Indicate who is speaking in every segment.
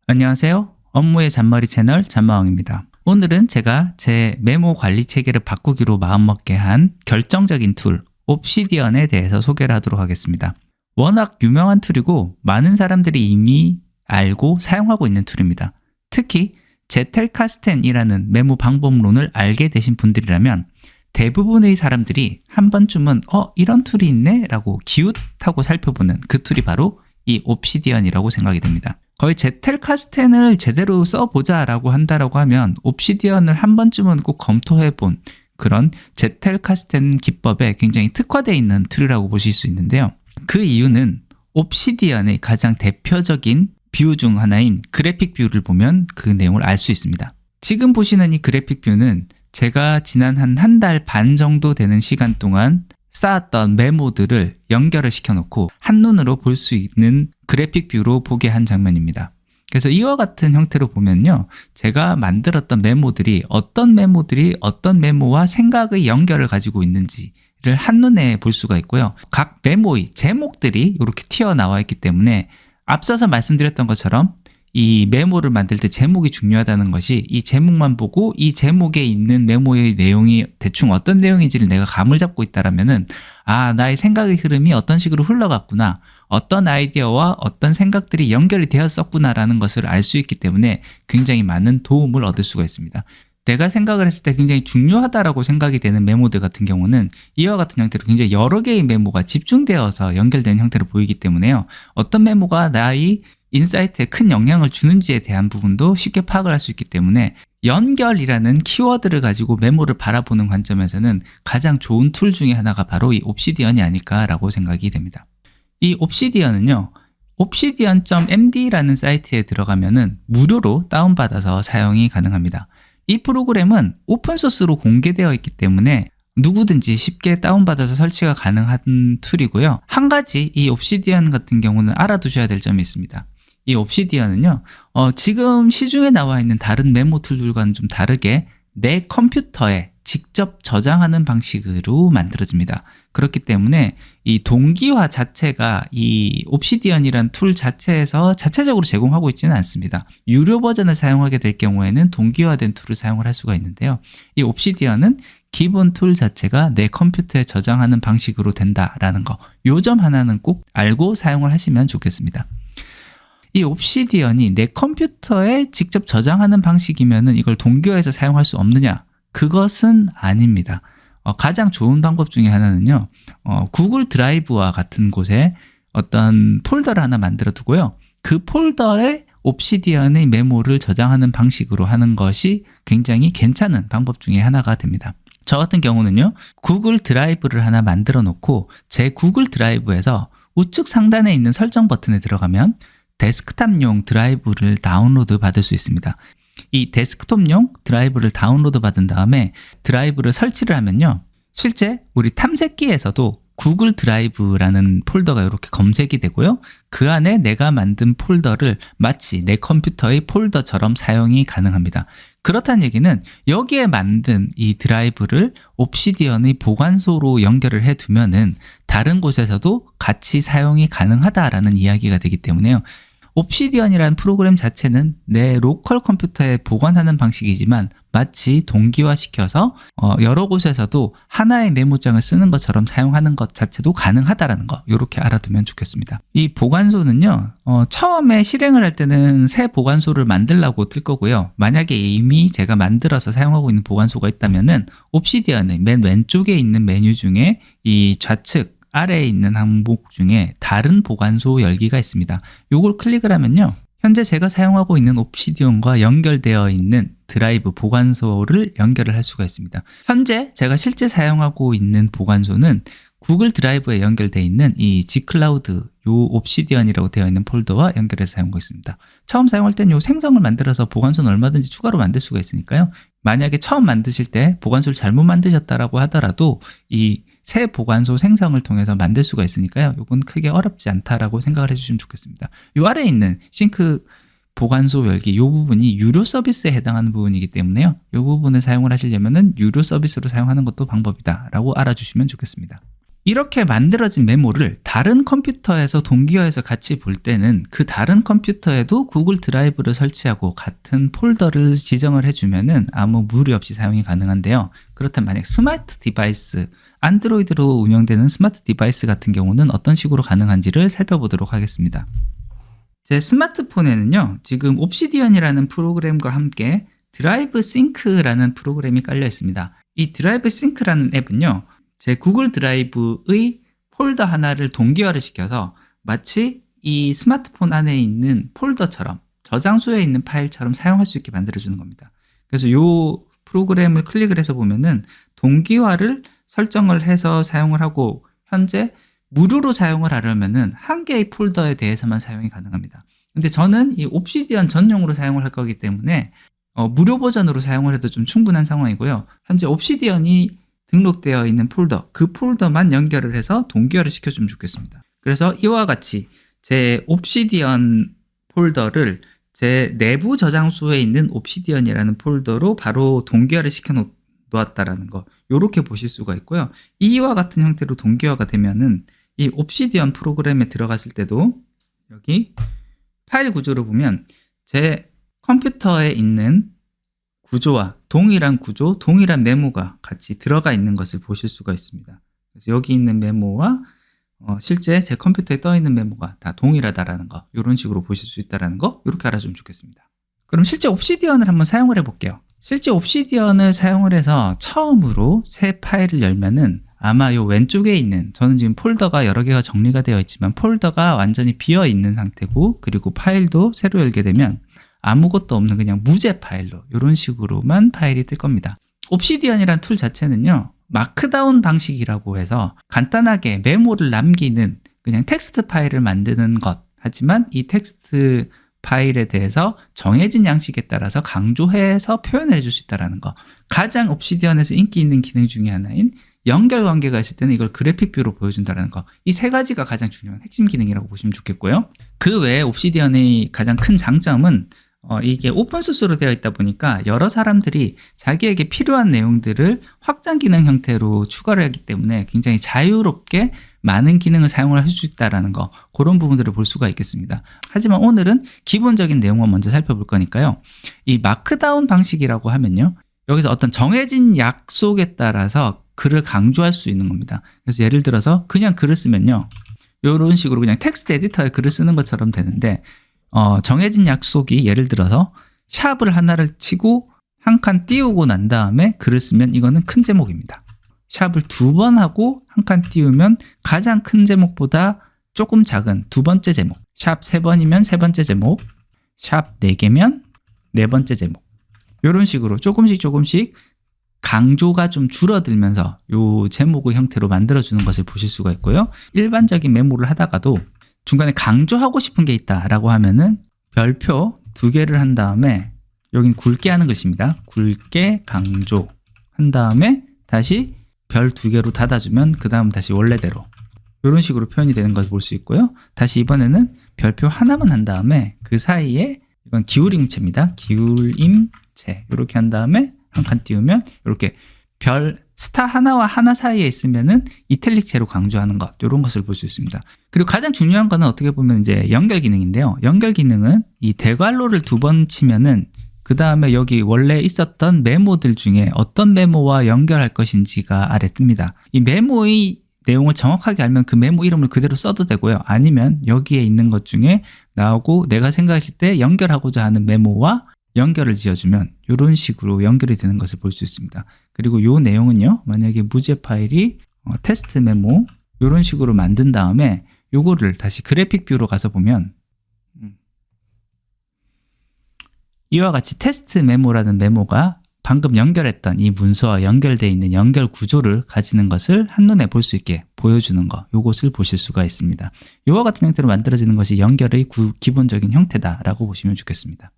Speaker 1: 안녕하세요. 업무의 잔머리 채널 잔마왕입니다. 오늘은 제가 제 메모 관리 체계를 바꾸기로 마음먹게 한 결정적인 툴, 옵시디언에 대해서 소개를 하도록 하겠습니다. 워낙 유명한 툴이고 많은 사람들이 이미 알고 사용하고 있는 툴입니다. 특히 제텔카스텐이라는 메모 방법론을 알게 되신 분들이라면 대부분의 사람들이 한 번쯤은 이런 툴이 있네? 라고 기웃하고 살펴보는 그 툴이 바로 이 옵시디언이라고 생각이 됩니다. 거의 제텔카스텐을 제대로 써보자 라고 한다라고 하면 옵시디언을 한 번쯤은 꼭 검토해본 그런 제텔카스텐 기법에 굉장히 특화되어 있는 툴이라고 보실 수 있는데요. 그 이유는 옵시디언의 가장 대표적인 뷰 중 하나인 그래픽 뷰를 보면 그 내용을 알 수 있습니다. 지금 보시는 이 그래픽 뷰는 제가 지난 한 달 반 정도 되는 시간 동안 쌓았던 메모들을 연결을 시켜놓고 한눈으로 볼 수 있는 그래픽 뷰로 보게 한 장면입니다. 그래서 이와 같은 형태로 보면요, 제가 만들었던 메모들이 어떤 메모와 생각의 연결을 가지고 있는지를 한눈에 볼 수가 있고요. 각 메모의 제목들이 이렇게 튀어나와 있기 때문에 앞서서 말씀드렸던 것처럼 이 메모를 만들 때 제목이 중요하다는 것이, 이 제목만 보고 이 제목에 있는 메모의 내용이 대충 어떤 내용인지를 내가 감을 잡고 있다라면은, 나의 생각의 흐름이 어떤 식으로 흘러갔구나, 어떤 아이디어와 어떤 생각들이 연결이 되었었구나라는 것을 알 수 있기 때문에 굉장히 많은 도움을 얻을 수가 있습니다. 내가 생각을 했을 때 굉장히 중요하다라고 생각이 되는 메모들 같은 경우는 이와 같은 형태로 굉장히 여러 개의 메모가 집중되어서 연결된 형태로 보이기 때문에요. 어떤 메모가 나의 인사이트에 큰 영향을 주는지에 대한 부분도 쉽게 파악을 할 수 있기 때문에 연결이라는 키워드를 가지고 메모를 바라보는 관점에서는 가장 좋은 툴 중에 하나가 바로 이 옵시디언이 아닐까라고 생각이 됩니다. 이 옵시디언은요, obsidian.md라는 사이트에 들어가면은 무료로 다운받아서 사용이 가능합니다. 이 프로그램은 오픈소스로 공개되어 있기 때문에 누구든지 쉽게 다운받아서 설치가 가능한 툴이고요. 한 가지 이 옵시디언 같은 경우는 알아두셔야 될 점이 있습니다. 이 옵시디언은요, 지금 시중에 나와 있는 다른 메모 툴들과는 좀 다르게 내 컴퓨터에 직접 저장하는 방식으로 만들어집니다. 그렇기 때문에 이 동기화 자체가 이 옵시디언이란 툴 자체에서 자체적으로 제공하고 있지는 않습니다. 유료 버전을 사용하게 될 경우에는 동기화된 툴을 사용을 할 수가 있는데요. 이 옵시디언은 기본 툴 자체가 내 컴퓨터에 저장하는 방식으로 된다라는 거, 요 점 하나는 꼭 알고 사용을 하시면 좋겠습니다. 이 옵시디언이 내 컴퓨터에 직접 저장하는 방식이면은 이걸 동기화해서 사용할 수 없느냐? 그것은 아닙니다. 가장 좋은 방법 중에 하나는요, 구글 드라이브와 같은 곳에 어떤 폴더를 하나 만들어 두고요, 그 폴더에 옵시디언의 메모를 저장하는 방식으로 하는 것이 굉장히 괜찮은 방법 중에 하나가 됩니다. 저 같은 경우는요, 구글 드라이브를 하나 만들어 놓고 제 구글 드라이브에서 우측 상단에 있는 설정 버튼에 들어가면 데스크탑용 드라이브를 다운로드 받을 수 있습니다. 이 데스크톱용 드라이브를 다운로드 받은 다음에 드라이브를 설치를 하면요, 실제 우리 탐색기에서도 구글 드라이브라는 폴더가 이렇게 검색이 되고요, 그 안에 내가 만든 폴더를 마치 내 컴퓨터의 폴더처럼 사용이 가능합니다. 그렇다는 얘기는 여기에 만든 이 드라이브를 옵시디언의 보관소로 연결을 해두면은 다른 곳에서도 같이 사용이 가능하다라는 이야기가 되기 때문에요. 옵시디언이라는 프로그램 자체는 내 로컬 컴퓨터에 보관하는 방식이지만 마치 동기화시켜서 여러 곳에서도 하나의 메모장을 쓰는 것처럼 사용하는 것 자체도 가능하다라는 거, 이렇게 알아두면 좋겠습니다. 이 보관소는요, 처음에 실행을 할 때는 새 보관소를 만들라고 뜰 거고요. 만약에 이미 제가 만들어서 사용하고 있는 보관소가 있다면은 옵시디언의 맨 왼쪽에 있는 메뉴 중에 이 좌측 아래에 있는 항목 중에 다른 보관소 열기가 있습니다. 요걸 클릭을 하면요, 현재 제가 사용하고 있는 옵시디언과 연결되어 있는 드라이브 보관소를 연결을 할 수가 있습니다. 현재 제가 실제 사용하고 있는 보관소는 구글 드라이브에 연결되어 있는 이 Gcloud, 요 옵시디언이라고 되어 있는 폴더와 연결해서 사용하고 있습니다. 처음 사용할 땐 요 생성을 만들어서 보관소는 얼마든지 추가로 만들 수가 있으니까요. 만약에 처음 만드실 때 보관소를 잘못 만드셨다라고 하더라도 이 새 보관소 생성을 통해서 만들 수가 있으니까요. 이건 크게 어렵지 않다라고 생각을 해주시면 좋겠습니다. 이 아래에 있는 싱크 보관소 열기, 이 부분이 유료 서비스에 해당하는 부분이기 때문에요. 이 부분을 사용을 하시려면은 유료 서비스로 사용하는 것도 방법이다라고 알아주시면 좋겠습니다. 이렇게 만들어진 메모를 다른 컴퓨터에서 동기화해서 같이 볼 때는 그 다른 컴퓨터에도 구글 드라이브를 설치하고 같은 폴더를 지정을 해주면은 아무 무리 없이 사용이 가능한데요. 그렇다면 만약 스마트 디바이스, 안드로이드로 운영되는 스마트 디바이스 같은 경우는 어떤 식으로 가능한지를 살펴보도록 하겠습니다. 제 스마트폰에는요, 지금 옵시디언이라는 프로그램과 함께 드라이브 싱크라는 프로그램이 깔려 있습니다. 이 드라이브 싱크라는 앱은요, 제 구글 드라이브의 폴더 하나를 동기화를 시켜서 마치 이 스마트폰 안에 있는 폴더처럼 저장소에 있는 파일처럼 사용할 수 있게 만들어주는 겁니다. 그래서 이 프로그램을 클릭을 해서 보면은 동기화를 설정을 해서 사용을 하고, 현재 무료로 사용을 하려면은 한 개의 폴더에 대해서만 사용이 가능합니다. 근데 저는 이 옵시디언 전용으로 사용을 할 거기 때문에 무료 버전으로 사용을 해도 좀 충분한 상황이고요. 현재 옵시디언이 등록되어 있는 폴더, 그 폴더만 연결을 해서 동기화를 시켜주면 좋겠습니다. 그래서 이와 같이 제 옵시디언 폴더를 제 내부 저장소에 있는 옵시디언이라는 폴더로 바로 동기화를 시켜 놓았다라는 거, 이렇게 보실 수가 있고요. 이와 같은 형태로 동기화가 되면은 이 옵시디언 프로그램에 들어갔을 때도 여기 파일 구조를 보면 제 컴퓨터에 있는 구조와 동일한 구조, 동일한 메모가 같이 들어가 있는 것을 보실 수가 있습니다. 그래서 여기 있는 메모와 실제 제 컴퓨터에 떠 있는 메모가 다 동일하다라는 거, 이런 식으로 보실 수 있다라는 거, 이렇게 알아주면 좋겠습니다. 그럼 실제 옵시디언을 한번 사용을 해볼게요. 실제 옵시디언을 사용을 해서 처음으로 새 파일을 열면은 아마 이 왼쪽에 있는, 저는 지금 폴더가 여러 개가 정리가 되어 있지만 폴더가 완전히 비어 있는 상태고, 그리고 파일도 새로 열게 되면 아무것도 없는 그냥 무제 파일로 이런 식으로만 파일이 뜰 겁니다. 옵시디언이란 툴 자체는요, 마크다운 방식이라고 해서 간단하게 메모를 남기는 그냥 텍스트 파일을 만드는 것, 하지만 이 텍스트 파일에 대해서 정해진 양식에 따라서 강조해서 표현을 해줄 수 있다는 거, 가장 옵시디언에서 인기 있는 기능 중에 하나인 연결 관계가 있을 때는 이걸 그래픽 뷰로 보여준다는 거, 이 세 가지가 가장 중요한 핵심 기능이라고 보시면 좋겠고요. 그 외에 옵시디언의 가장 큰 장점은 이게 오픈소스로 되어 있다 보니까 여러 사람들이 자기에게 필요한 내용들을 확장 기능 형태로 추가를 하기 때문에 굉장히 자유롭게 많은 기능을 사용을 할 수 있다는 거, 그런 부분들을 볼 수가 있겠습니다. 하지만 오늘은 기본적인 내용만 먼저 살펴볼 거니까요. 이 마크다운 방식이라고 하면요, 여기서 어떤 정해진 약속에 따라서 글을 강조할 수 있는 겁니다. 그래서 예를 들어서 그냥 글을 쓰면요, 이런 식으로 그냥 텍스트 에디터에 글을 쓰는 것처럼 되는데, 정해진 약속이 예를 들어서 샵을 하나를 치고 한 칸 띄우고 난 다음에 글을 쓰면 이거는 큰 제목입니다. 샵을 2번 하고 한 칸 띄우면 가장 큰 제목보다 조금 작은 두 번째 제목, 샵 3번이면 세 번째 제목, 샵 4개면 네 번째 제목, 이런 식으로 조금씩 강조가 좀 줄어들면서 이 제목의 형태로 만들어주는 것을 보실 수가 있고요. 일반적인 메모를 하다가도 중간에 강조하고 싶은 게 있다라고 하면은 별표 2개를 한 다음에, 여긴 굵게 하는 것입니다. 굵게 강조 한 다음에 다시 별 2개로 닫아주면 그 다음 다시 원래대로 이런 식으로 표현이 되는 것을 볼 수 있고요. 다시 이번에는 별표 하나만 한 다음에 그 사이에, 이건 기울임체입니다. 기울임체 이렇게 한 다음에 한 칸 띄우면 이렇게 별 스타 하나와 하나 사이에 있으면은 이탈릭체로 강조하는 것, 이런 것을 볼 수 있습니다. 그리고 가장 중요한 거는 어떻게 보면 이제 연결 기능인데요. 연결 기능은 이 대괄호를 2번 치면은 그 다음에 여기 원래 있었던 메모들 중에 어떤 메모와 연결할 것인지가 아래 뜹니다. 이 메모의 내용을 정확하게 알면 그 메모 이름을 그대로 써도 되고요. 아니면 여기에 있는 것 중에 나오고 내가 생각했을 때 연결하고자 하는 메모와 연결을 지어주면 이런 식으로 연결이 되는 것을 볼 수 있습니다. 그리고 이 내용은요, 만약에 무제 파일이 테스트 메모 이런 식으로 만든 다음에 요거를 다시 그래픽 뷰로 가서 보면 이와 같이 테스트 메모라는 메모가 방금 연결했던 이 문서와 연결되어 있는 연결 구조를 가지는 것을 한눈에 볼 수 있게 보여주는 거, 요것을 보실 수가 있습니다. 이와 같은 형태로 만들어지는 것이 연결의 기본적인 형태다라고 보시면 좋겠습니다.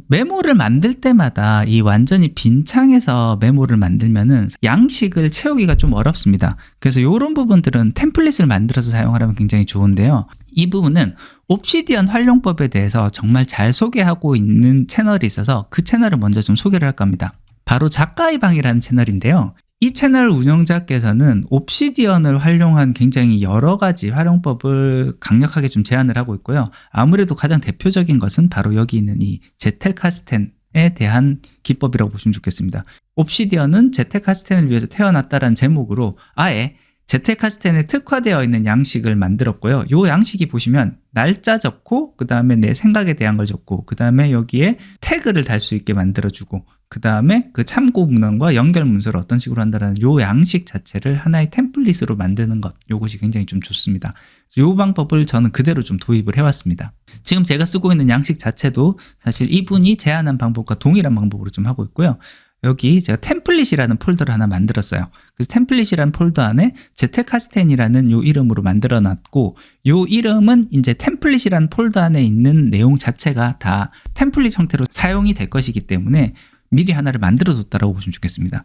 Speaker 1: 메모를 만들 때마다 이 완전히 빈 창에서 메모를 만들면은 양식을 채우기가 좀 어렵습니다. 그래서 이런 부분들은 템플릿을 만들어서 사용하려면 굉장히 좋은데요. 이 부분은 옵시디언 활용법에 대해서 정말 잘 소개하고 있는 채널이 있어서 그 채널을 먼저 좀 소개를 할까 합니다. 바로 작가의 방이라는 채널인데요. 이 채널 운영자께서는 옵시디언을 활용한 굉장히 여러 가지 활용법을 강력하게 좀 제안을 하고 있고요. 아무래도 가장 대표적인 것은 바로 여기 있는 이 제텔카스텐에 대한 기법이라고 보시면 좋겠습니다. 옵시디언은 제텔카스텐을 위해서 태어났다라는 제목으로 아예 제텔카스텐에 특화되어 있는 양식을 만들었고요. 이 양식이 보시면 날짜 적고 그 다음에 내 생각에 대한 걸 적고 그 다음에 여기에 태그를 달 수 있게 만들어주고 그 다음에 그 참고 문헌과 연결 문서를 어떤 식으로 한다는 요 양식 자체를 하나의 템플릿으로 만드는 것, 요것이 굉장히 좀 좋습니다. 요 방법을 저는 그대로 좀 도입을 해왔습니다. 지금 제가 쓰고 있는 양식 자체도 사실 이분이 제안한 방법과 동일한 방법으로 좀 하고 있고요. 여기 제가 템플릿이라는 폴더를 하나 만들었어요. 그래서 템플릿이라는 폴더 안에 제텔카스텐이라는 요 이름으로 만들어 놨고, 요 이름은 이제 템플릿이라는 폴더 안에 있는 내용 자체가 다 템플릿 형태로 사용이 될 것이기 때문에 미리 하나를 만들어 뒀다라고 보시면 좋겠습니다.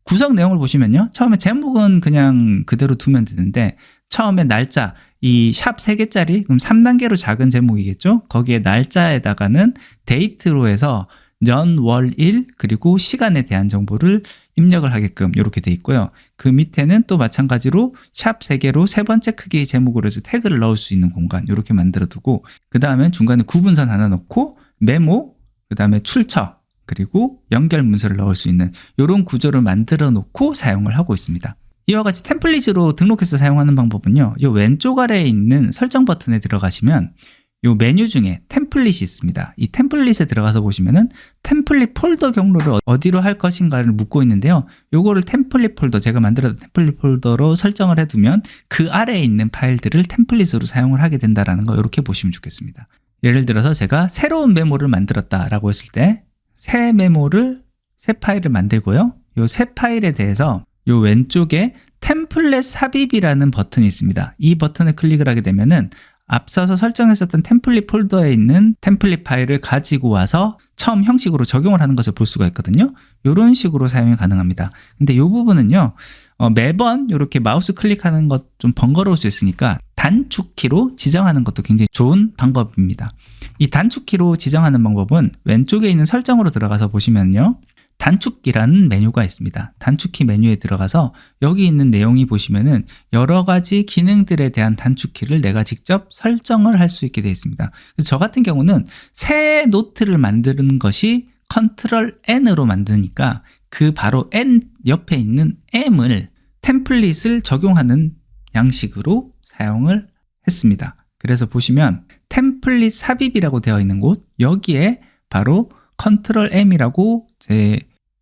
Speaker 1: 구성 내용을 보시면요. 처음에 제목은 그냥 그대로 두면 되는데, 처음에 날짜, 이 샵 3개짜리, 그럼 3단계로 작은 제목이겠죠? 거기에 날짜에다가는 데이트로 해서 년, 월, 일, 그리고 시간에 대한 정보를 입력을 하게끔 이렇게 돼 있고요. 그 밑에는 또 마찬가지로 샵 3개로 세 번째 크기의 제목으로 해서 태그를 넣을 수 있는 공간 이렇게 만들어 두고, 그 다음에 중간에 구분선 하나 넣고 메모, 그 다음에 출처, 그리고 연결 문서를 넣을 수 있는 이런 구조를 만들어 놓고 사용을 하고 있습니다. 이와 같이 템플릿으로 등록해서 사용하는 방법은요. 이 왼쪽 아래에 있는 설정 버튼에 들어가시면 이 메뉴 중에 템플릿이 있습니다. 이 템플릿에 들어가서 보시면은 템플릿 폴더 경로를 어디로 할 것인가를 묻고 있는데요. 요거를 템플릿 폴더, 제가 만들었던 템플릿 폴더로 설정을 해두면 그 아래에 있는 파일들을 템플릿으로 사용을 하게 된다는 거 이렇게 보시면 좋겠습니다. 예를 들어서 제가 새로운 메모를 만들었다라고 했을 때 새 메모를, 새 파일을 만들고요. 이 새 파일에 대해서 이 왼쪽에 템플릿 삽입이라는 버튼이 있습니다. 이 버튼을 클릭을 하게 되면은 앞서서 설정했었던 템플릿 폴더에 있는 템플릿 파일을 가지고 와서 처음 형식으로 적용을 하는 것을 볼 수가 있거든요. 이런 식으로 사용이 가능합니다. 근데 이 부분은요, 매번 이렇게 마우스 클릭하는 것 좀 번거로울 수 있으니까 단축키로 지정하는 것도 굉장히 좋은 방법입니다. 이 단축키로 지정하는 방법은 왼쪽에 있는 설정으로 들어가서 보시면요, 단축키라는 메뉴가 있습니다. 단축키 메뉴에 들어가서 여기 있는 내용이 보시면은 여러 가지 기능들에 대한 단축키를 내가 직접 설정을 할 수 있게 되어 있습니다. 그래서 저 같은 경우는 새 노트를 만드는 것이 컨트롤 N으로 만드니까 그 바로 N 옆에 있는 M을 템플릿을 적용하는 양식으로 사용을 했습니다. 그래서 보시면 템플릿 삽입이라고 되어 있는 곳, 여기에 바로 컨트롤 M이라고 제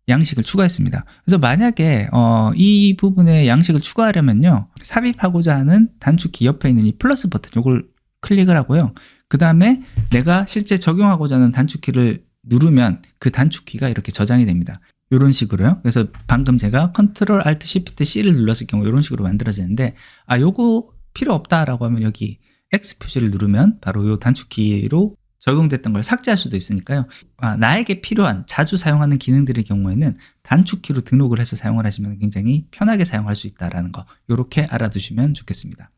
Speaker 1: 양식을 추가했습니다. 그래서 만약에 이 부분에 양식을 추가하려면요, 삽입하고자 하는 단축키 옆에 있는 이 플러스 버튼, 이걸 클릭을 하고요. 그 다음에 내가 실제 적용하고자 하는 단축키를 누르면 그 단축키가 이렇게 저장이 됩니다. 이런 식으로요. 그래서 방금 제가 컨트롤 알트 시프트 C를 눌렀을 경우 이런 식으로 만들어지는데, 요거 필요 없다라고 하면 여기 X 표시를 누르면 바로 이 단축키로 적용됐던 걸 삭제할 수도 있으니까요. 나에게 필요한 자주 사용하는 기능들의 경우에는 단축키로 등록을 해서 사용을 하시면 굉장히 편하게 사용할 수 있다는 거, 이렇게 알아두시면 좋겠습니다.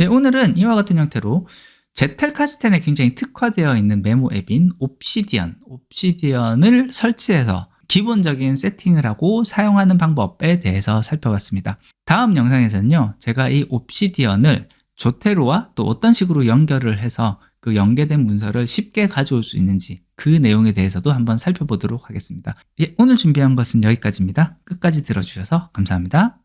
Speaker 1: 예, 오늘은 이와 같은 형태로 제텔카스텐에 굉장히 특화되어 있는 메모 앱인 옵시디언을 설치해서 기본적인 세팅을 하고 사용하는 방법에 대해서 살펴봤습니다. 다음 영상에서는요, 제가 이 옵시디언을 조테로와 또 어떤 식으로 연결을 해서 그 연계된 문서를 쉽게 가져올 수 있는지, 그 내용에 대해서도 한번 살펴보도록 하겠습니다. 예, 오늘 준비한 것은 여기까지입니다. 끝까지 들어주셔서 감사합니다.